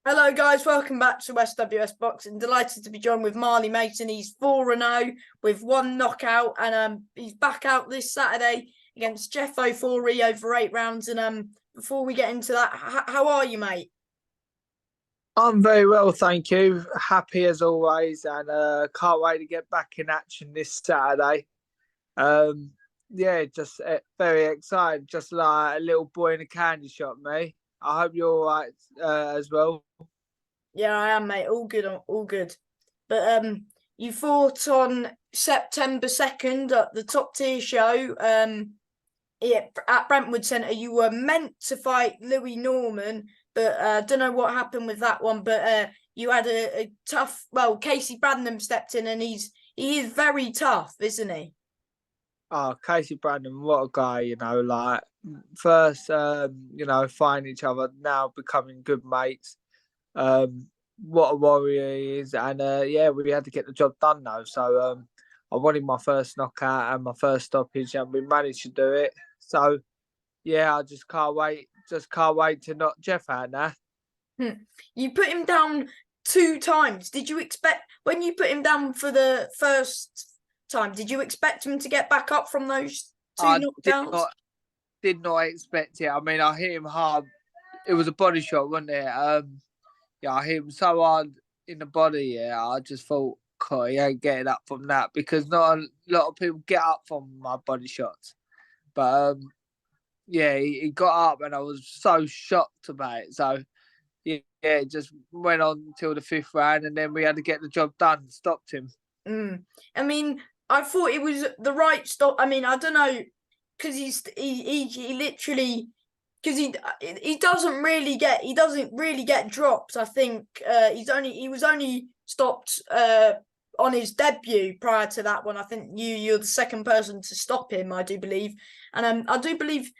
Hello, guys. Welcome back to SWS Boxing. Delighted to be joined with Marley Mason. He's 4-0 with one knockout, and he's back out this Saturday against Jeff Ofori over 8 rounds. And before we get into that, how are you, mate? I'm very well, thank you. Happy as always, and can't wait to get back in action this Saturday. Um, yeah, just very excited, just like a little boy in a candy shop, me. I hope you're all right as well. Yeah, I am, mate. All good, all good. But you fought on September 2nd at the top tier show. At Brentwood Centre, you were meant to fight Louis Norman, but I don't know what happened with that one. But you had a tough. Well, Casey Brandon stepped in, and he is very tough, isn't he? Oh, Casey Brandon, what a guy! Like first, fighting each other, now becoming good mates. What a warrior he is, and yeah, we had to get the job done though. So I wanted my first knockout and my first stoppage, and we managed to do it. So yeah, I just can't wait. Just can't wait to knock Jeff out now. You put him down 2 times. Did you expect when you put him down for the first time? Did you expect him to get back up from those two I knockdowns? did not expect it. I mean, I hit him hard. It was a body shot, wasn't it? Yeah, I hit him so hard in the body. Yeah, I just thought, God, he ain't getting up from that because not a lot of people get up from my body shots. But yeah, he got up, and I was so shocked about it. So yeah, it just went on until the fifth round, and then we had to get the job done. Stopped him. I mean, I thought it was the right stop. I mean, I don't know because he literally because he doesn't really get dropped. I think he was only stopped on his debut. Prior to that one, I think you're the second person to stop him. I do believe, and I do believe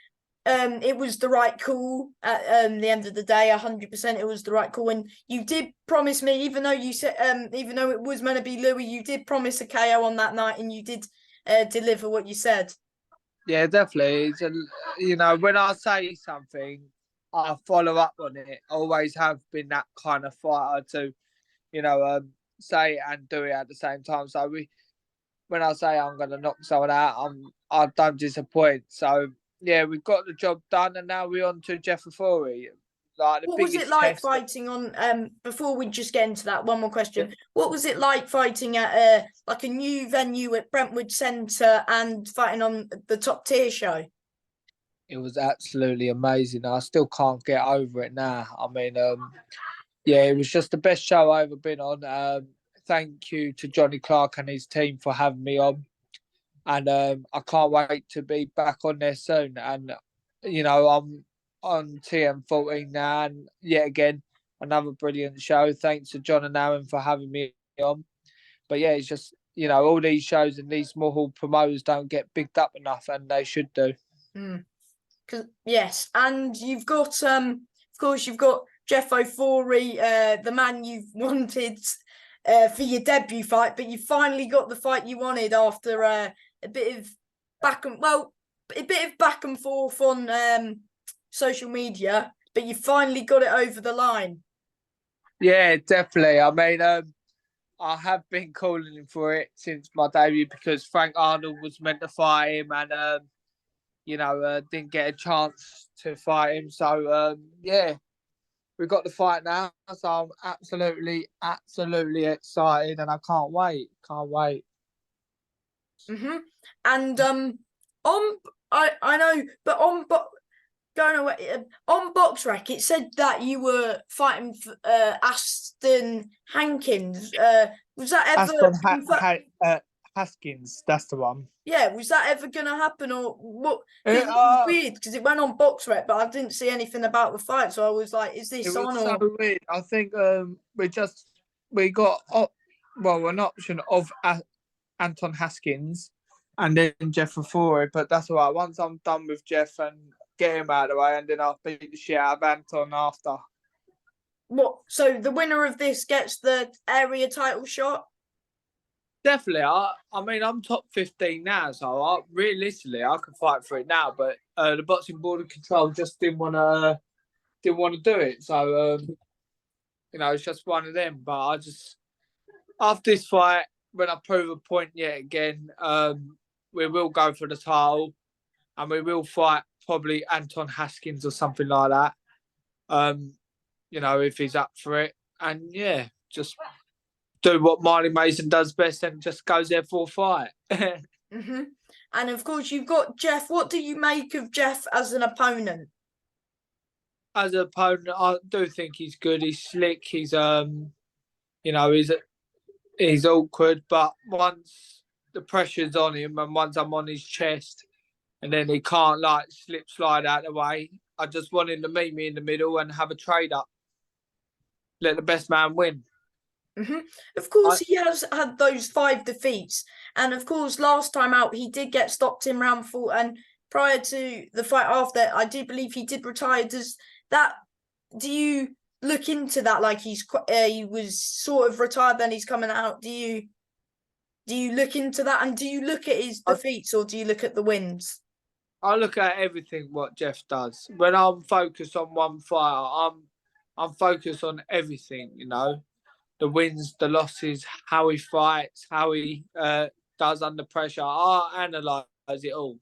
it was the right call at the end of the day. 100%, it was the right call. And you did promise me, even though you said, even though it was meant to be Louis, you did promise a KO on that night, and you did deliver what you said. Yeah, definitely. When I say something, I follow up on it. I always have been that kind of fighter to, say it and do it at the same time. So when I say I'm going to knock someone out, I don't disappoint. So yeah, we've got the job done, and now we're on to Jeff Ofori, like the What was it biggest like test. fighting on? Before we just get into that, one more question. What was it like fighting at like a new venue at Brentwood Centre and fighting on the top tier show? It was absolutely amazing. I still can't get over it now. I mean, yeah, it was just the best show I've ever been on. Thank you to Johnny Clark and his team for having me on, and I can't wait to be back on there soon. And I'm on TM14 now, and yet again another brilliant show. Thanks to John and Aaron for having me on. But yeah, it's just all these shows and these small promoters don't get bigged up enough, and they should do. Mm. Yes, and you've got of course you've got Jeff Ofori, the man you've wanted for your debut fight, but you finally got the fight you wanted after a bit of a bit of back and forth on social media, but you finally got it over the line. Yeah, definitely. I mean, I have been calling him for it since my debut because Frank Arnold was meant to fight him, and didn't get a chance to fight him. So yeah, we got the fight now. So I'm absolutely excited, and I can't wait. Can't wait. And on I know, but going away on BoxRec, it said that you were fighting for, Aston Hankins. Was that ever? Haskins, that's the one. Yeah, was that ever going to happen or what? Because It, it was weird because it went on BoxRec, but I didn't see anything about the fight, so I was like, "Is it this was on so or?" weird. I think we got an option of Anton Haskins and then Jeff Ofori, but that's all right. Once I'm done with Jeff and get him out of the way, and then I'll beat the shit out of Anton after. What? So the winner of this gets the area title shot. Definitely. I mean, I'm top 15 now, so realistically I can fight for it now. But the boxing board of control just didn't want to do it. So it's just one of them. But I just, after this fight, when I prove a point yet again, we will go for the title and we will fight probably Anton Haskins or something like that. If he's up for it. And yeah, just do what Marley Mason does best and just goes there for a fight. Mm-hmm. And of course, you've got Jeff. What do you make of Jeff as an opponent? As an opponent, I do think he's good. He's slick. He's awkward, but once the pressure's on him and once I'm on his chest and then he can't slide out of the way, I just want him to meet me in the middle and have a trade up. Let the best man win. Mm-hmm. Of course, he has had those 5 defeats, and of course, last time out he did get stopped in round 4. And prior to the fight after, I do believe he did retire. Does that? Do you look into that? Like he was sort of retired, then he's coming out. Do you look into that, and do you look at his defeats or do you look at the wins? I look at everything what Jeff does. When I'm focused on one fighter, I'm focused on everything. The wins, the losses, how he fights, how he does under pressure. I analyse it all.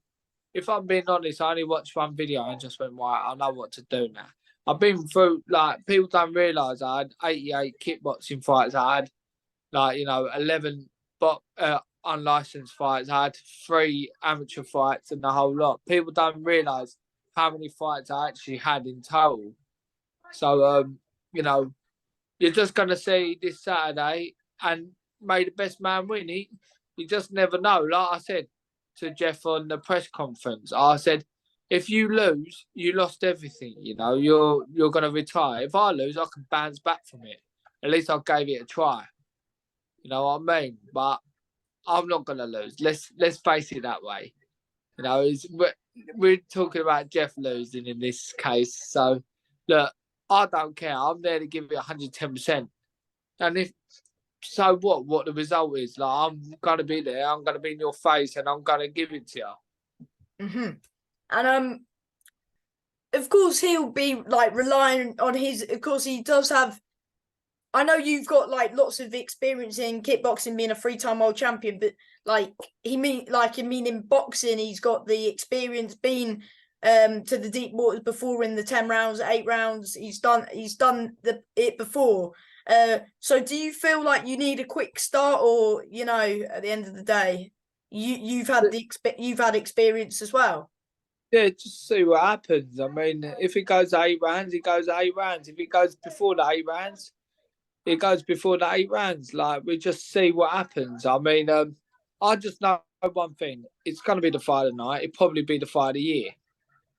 If I'm being honest, I only watched one video and just went, right, I know what to do now. I've been through, people don't realise I had 88 kickboxing fights. I had, 11 unlicensed fights. I had 3 amateur fights and the whole lot. People don't realise how many fights I actually had in total. So, you're just going to see this Saturday and may the best man win. You just never know. Like I said to Jeff on the press conference, I said, if you lose, you lost everything. You're going to retire. If I lose, I can bounce back from it. At least I gave it a try. You know what I mean? But I'm not going to lose. Let's face it that way. We're talking about Jeff losing in this case. So, look, I don't care. I'm there to give it 110%. And so what the result is, I'm going to be there. I'm going to be in your face and I'm going to give it to you. Mm-hmm. And of course he'll be relying on his. Of course he does have. I know you've got lots of experience in kickboxing, being a 3-time world champion, but in boxing, he's got the experience being to the deep waters before in the 10 rounds, 8 rounds. He's done it before. So do you feel like you need a quick start, or at the end of the day, you've had experience as well? Yeah, just see what happens. I mean, if it goes 8 rounds, it goes 8 rounds. If it goes before the 8 rounds, it goes before the 8 rounds. We just see what happens. I mean, I just know one thing. It's going to be the fight of the night. It'll probably be the fight of the year.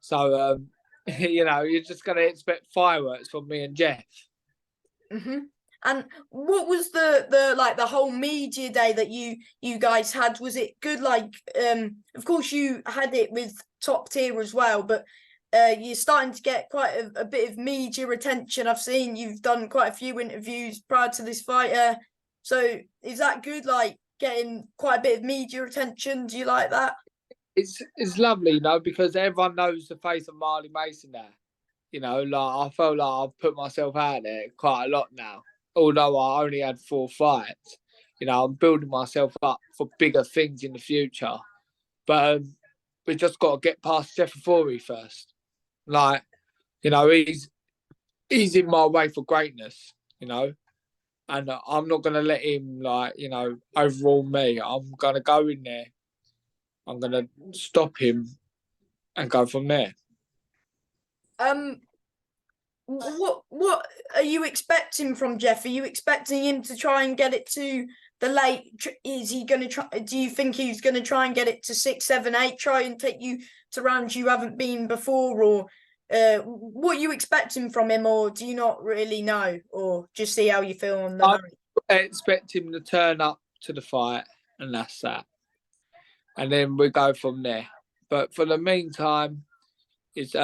So, you're just going to expect fireworks from me and Jeff. Mm-hmm. And what was the whole media day that you guys had? Was it good? Of course you had it with top tier as well, but you're starting to get quite a bit of media attention. I've seen you've done quite a few interviews prior to this fight. So is that good? Getting quite a bit of media attention. Do you like that? It's lovely, because everyone knows the face of Marley Mason now. I feel like I've put myself out there quite a lot now. Although I only had 4 fights, I'm building myself up for bigger things in the future. But we just got to get past Jeff Ofori first. He's in my way for greatness, and I'm not going to let him, overrule me. I'm going to go in there. I'm going to stop him and go from there. What are you expecting from Jeff? Are you expecting him to try and get it to the late? Is he going to try? Do you think he's going to try and get it to 6, 7, 8? Try and take you to rounds you haven't been before, or what are you expecting from him, or do you not really know, or just see how you feel on the night? I expect him to turn up to the fight, and that's that. And then we go from there. But for the meantime, it's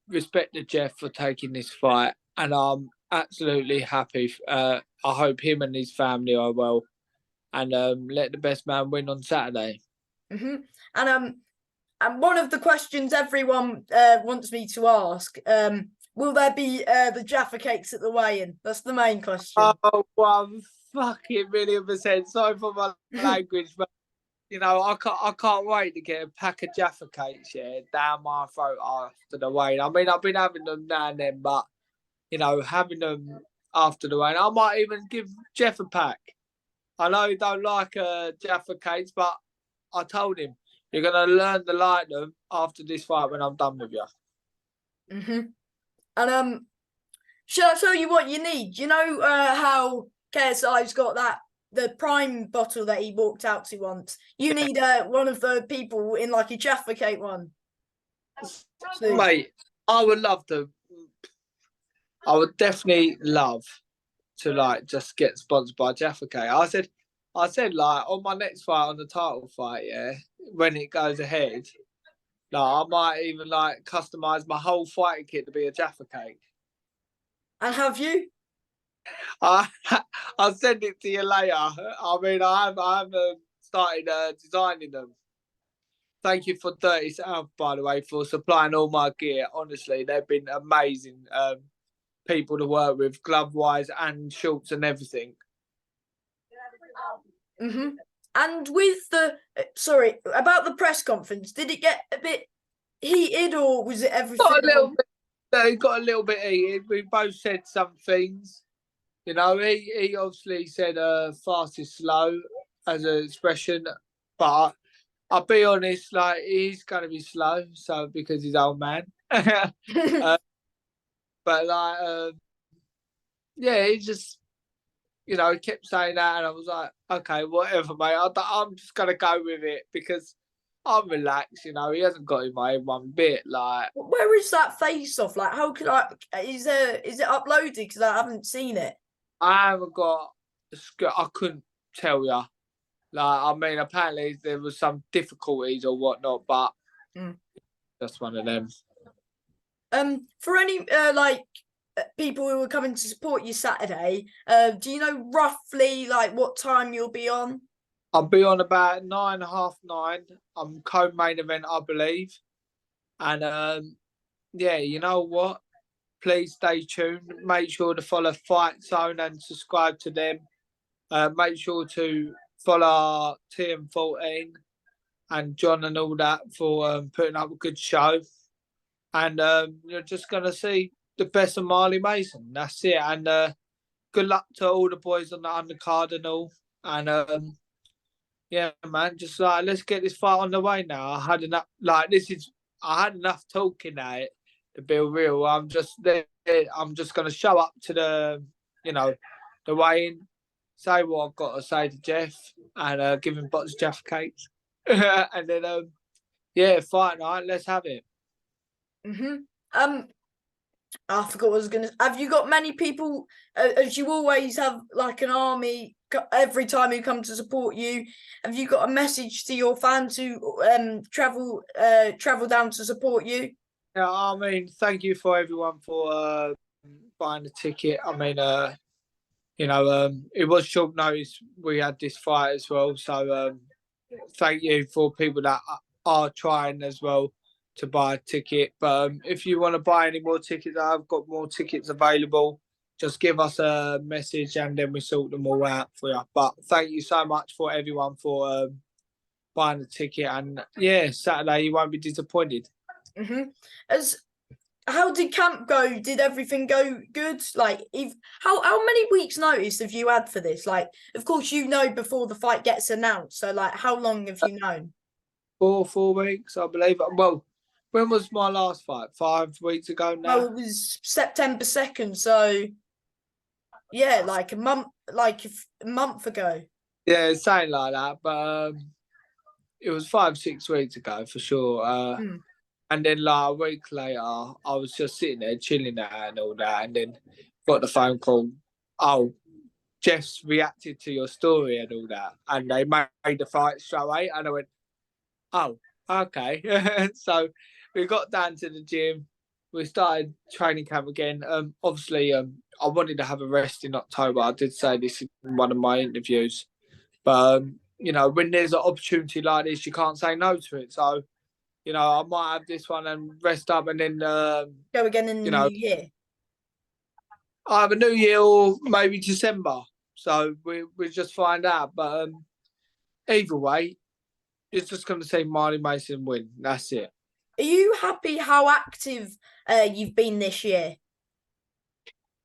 respect to Jeff for taking this fight, and I'm absolutely happy. I hope him and his family are well, and let the best man win on Saturday. Mm-hmm. And one of the questions everyone wants me to ask, will there be the Jaffa cakes at the weigh-in? That's the main question. Oh, 1,000,000%. Sorry for my language, but I can't wait to get a pack of Jaffa cakes, down my throat after the weigh-in. I mean, I've been having them now and then, but having them after the weigh-in, I might even give Jeff a pack. I know he don't like Jaffa cakes, but I told him you're gonna learn to like them after this fight when I'm done with you. And shall I tell you what you need? You know how KSI's got the prime bottle that he walked out to once. You need one of the people in like a Jaffa cake one. Mate, I would love to. I would definitely love to like just get sponsored by Jaffa cake. I said like on my next fight, on the title fight, when it goes ahead, like I might even like customize my whole fighting kit to be a Jaffa cake. And have you? I'll send it to you later. I mean, I have started designing them. Thank you for 30 South, by the way, for supplying all my gear. Honestly, they've been amazing people to work with, glove-wise and shorts and everything. And with about the press conference, did it get a bit heated or was it everything? It got a little bit heated. We both said some things. He obviously said fast is slow as an expression, but I'll be honest, like he's gonna be slow, so because he's old man. But like, he just, he kept saying that, and I was like, okay, whatever, mate. I'm just gonna go with it because I'm relaxed. He hasn't got in my head one bit. Like, where is that face off? Like, how could is it uploaded? Because I haven't seen it. I haven't got. I couldn't tell you. Like, I mean, apparently there was some difficulties or whatnot, but that's one of them. For any people who are coming to support you Saturday, do you know roughly like what time you'll be on? I'll be on about 9, half 9. I'm co-main event, I believe. And you know what? Please stay tuned. Make sure to follow Fight Zone and subscribe to them. Make sure to follow TM14 and John and all that for putting up a good show. And you're just going to see the best of Marley Mason. That's it. And good luck to all the boys on the undercard and all. And man, just like let's get this fight on the way now. I had enough. I had enough talking at it to be real. I'm just there. I'm just going to show up to the weigh-in, say what I've got to say to Jeff, and give him box of Jaffa cakes, and then fight night. Let's have it. I forgot what I was gonna. Have you got many people? As you always have, like an army every time you come to support you. Have you got a message to your fans who travel down to support you? Yeah, I mean, thank you for everyone for buying the ticket. I mean, it was short notice we had this fight as well, so thank you for people that are trying as well to buy a ticket. But if you want to buy any more tickets, I've got more tickets available. Just give us a message and then we sort them all out for you. But thank you so much for everyone for buying the ticket. And Saturday you won't be disappointed. How did camp go? Did everything go good? Like, how many weeks' notice have you had for this? Like, of course, before the fight gets announced. So, like, how long have you known? 4 weeks, I believe. Well, when was my last fight? 5 weeks ago now. Oh, it was September 2nd. So, yeah, like a month ago. Yeah, something like that. But it was 5-6 weeks ago for sure. And then like a week later, I was just sitting there chilling out and all that, and then got the phone call. Oh, Jeff's reacted to your story and all that, and they made the fight straight away. And I went, oh, okay. So we got down to the gym. We started training camp again. Obviously, I wanted to have a rest in October. I did say this in one of my interviews. But, when there's an opportunity like this, you can't say no to it. So you know, I might have this one and rest up, and then Go again in the you new know, year. I have a New Year or maybe December. So we just find out. But either way, it's just going to say Marley Mason win. That's it. Are you happy how active you've been this year?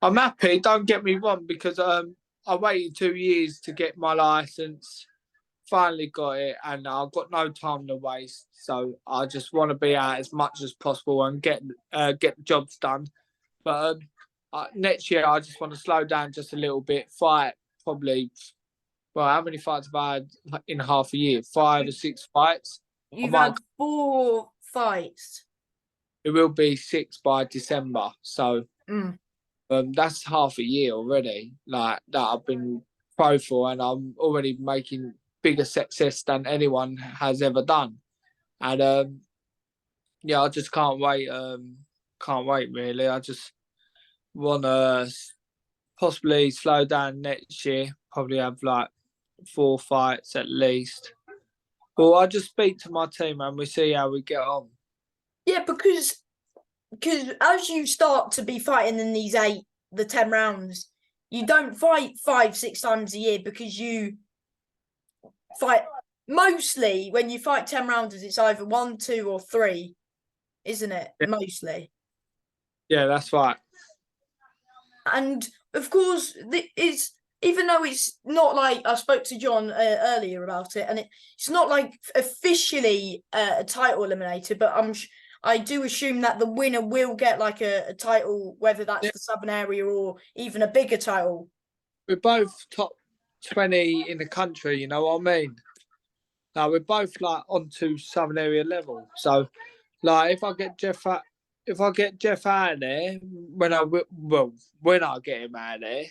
I'm happy. Don't get me wrong, because I waited 2 years to get my license. Finally got it, and I've got no time to waste. So I just want to be out as much as possible and get the jobs done. But next year, I just want to slow down just a little bit. Fight probably. Well, how many fights have I had in half a year? 5 or 6 fights. You've had 4 fights. It will be 6 by December. So Mm. that's half a year already. Like that, I've been pro for, and I'm already making bigger success than anyone has ever done. And yeah, I just can't wait. Can't wait really. I just want to possibly slow down next year. Probably have like 4 fights at least. Well, I just speak to my team and we see how we get on. Yeah, because as you start to be fighting in these 10 rounds, you don't fight 5-6 times a year, because you fight mostly when you fight 10 rounders, it's either 1, 2, or 3, isn't it? Yeah, Mostly. yeah, that's right. And of course, it's, even though it's not like, I spoke to John earlier about it, and it's not like officially a title eliminator, but I do assume that the winner will get like a title, whether that's Yeah. the Southern area or even a bigger title. We're both top 20 in the country, you know what I mean? Now we're both like onto Southern area level. So like if I get Jeff out of there, when I get him out of there,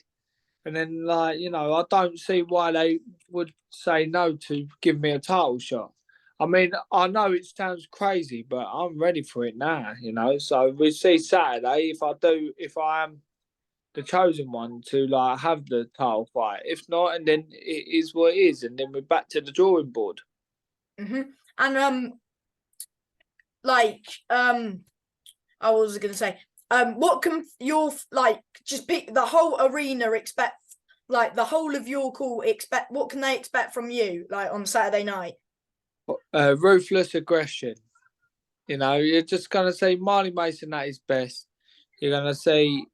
and then like, you know, I don't see why they would say no to give me a title shot. I mean, I know it sounds crazy, but I'm ready for it now, you know. So we'll see Saturday if I am the chosen one to like have the title fight. If not, and then it is what it is, and then we're back to the drawing board. Mm-hmm. And like I was gonna say, what can your like just pick the whole arena expect? Like the whole of your call expect? What can they expect from you like on Saturday night? Ruthless aggression. You know, you're just gonna say Marley Mason at his best. You're gonna see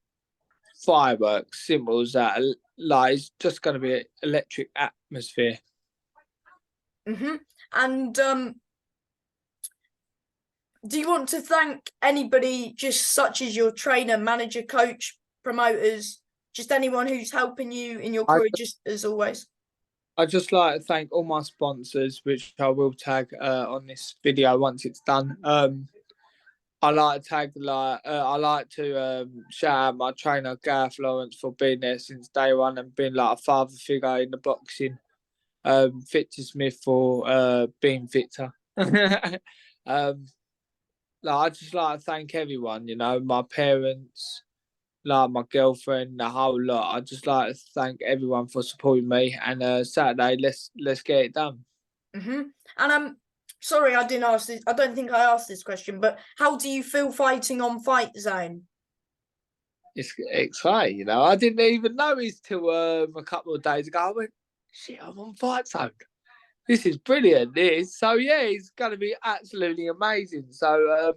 fireworks, simple as that. Like it's just gonna be an electric atmosphere. Mm-hmm. And do you want to thank anybody, just such as your trainer, manager, coach, promoters, just anyone who's helping you in your I career, just as always? I just like to thank all my sponsors, which I will tag on this video once it's done. I like to tag I like to shout out my trainer Gareth Lawrence for being there since day one and being like a father figure in the boxing. Victor Smith for being Victor. Like I just like to thank everyone, you know, my parents, like my girlfriend, the whole lot. I just like to thank everyone for supporting me. And Saturday, let's get it done. Mm-hmm. And sorry, I didn't ask this. I don't think I asked this question, but how do you feel fighting on Fight Zone? It's exciting, you know. I didn't even notice till a couple of days ago. I went, shit, I'm on Fight Zone. This is brilliant. This, so yeah, it's going to be absolutely amazing. So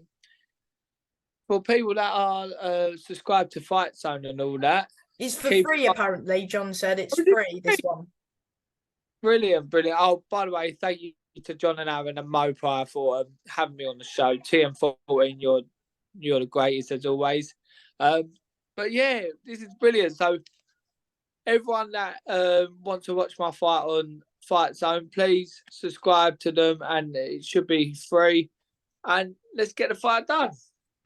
for people that are subscribed to Fight Zone and all that, It's for free, apparently. John said it's free, this one. Brilliant, brilliant. Oh, by the way, thank you to John and Aaron and Mo Pryor for having me on the show. TM14, you're the greatest as always. But yeah, this is brilliant. So everyone that wants to watch my fight on Fight Zone, please subscribe to them, and it should be free. And let's get the fight done.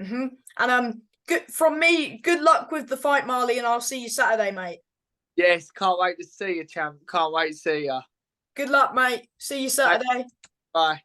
Mm-hmm. And good from me. Good luck with the fight, Marley, and I'll see you Saturday, mate. Yes, can't wait to see you, champ. Can't wait to see you. Good luck, mate. See you Saturday. Bye.